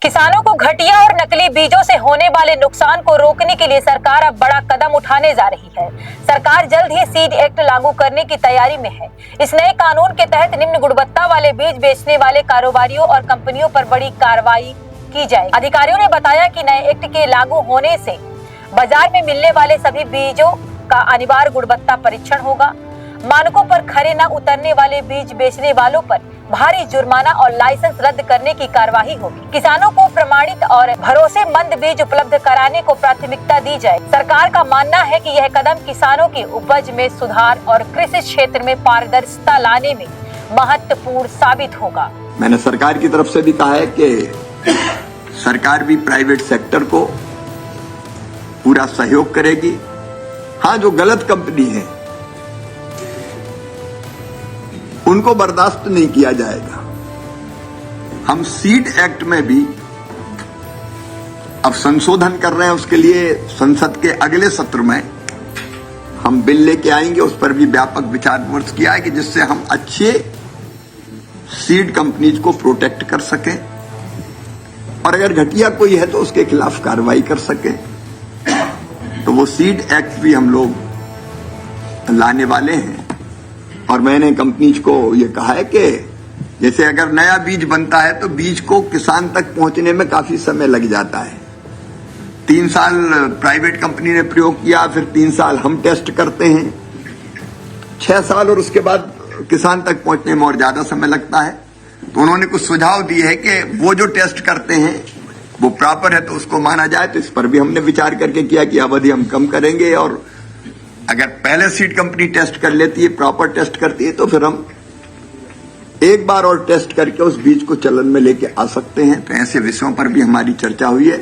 किसानों को घटिया और नकली बीजों से होने वाले नुकसान को रोकने के लिए सरकार अब बड़ा कदम उठाने जा रही है। सरकार जल्द ही सीड एक्ट लागू करने की तैयारी में है। इस नए कानून के तहत निम्न गुणवत्ता वाले बीज बेचने वाले कारोबारियों और कंपनियों पर बड़ी कार्रवाई की जाएगी। अधिकारियों ने बताया कि नए एक्ट के लागू होने से बाजार में मिलने वाले सभी बीजों का अनिवार्य गुणवत्ता परीक्षण होगा। मानकों पर खरे न उतरने वाले बीज बेचने वालों पर भारी जुर्माना और लाइसेंस रद्द करने की कार्यवाही होगी। किसानों को प्रमाणित और भरोसेमंद बीज उपलब्ध कराने को प्राथमिकता दी जाए। सरकार का मानना है कि यह कदम किसानों की उपज में सुधार और कृषि क्षेत्र में पारदर्शिता लाने में महत्वपूर्ण साबित होगा। मैंने सरकार की तरफ से भी कहा है कि सरकार भी प्राइवेट सेक्टर को पूरा सहयोग करेगी। हाँ, जो गलत कंपनी है उनको बर्दाश्त नहीं किया जाएगा। हम सीड एक्ट में भी अब संशोधन कर रहे हैं। उसके लिए संसद के अगले सत्र में हम बिल लेके आएंगे। उस पर भी व्यापक विचार विमर्श किया है कि जिससे हम अच्छे सीड कंपनीज को प्रोटेक्ट कर सकें और अगर घटिया कोई है तो उसके खिलाफ कार्रवाई कर सकें। तो वो सीड एक्ट भी हम लोग लाने वाले हैं। और मैंने कंपनीज को ये कहा है कि जैसे अगर नया बीज बनता है तो बीज को किसान तक पहुंचने में काफी समय लग जाता है। 3 साल प्राइवेट कंपनी ने प्रयोग किया, फिर 3 साल हम टेस्ट करते हैं, 6 साल और उसके बाद किसान तक पहुंचने में और ज्यादा समय लगता है। तो उन्होंने कुछ सुझाव दिए हैं कि वो जो टेस्ट करते हैं वो प्रॉपर है तो उसको माना जाए। तो इस पर भी हमने विचार करके किया कि अवधि हम कम करेंगे और अगर पहले सीड कंपनी टेस्ट कर लेती है, प्रॉपर टेस्ट करती है, तो फिर हम एक बार और टेस्ट करके उस बीज को चलन में लेके आ सकते हैं। तो ऐसे विषयों पर भी हमारी चर्चा हुई है।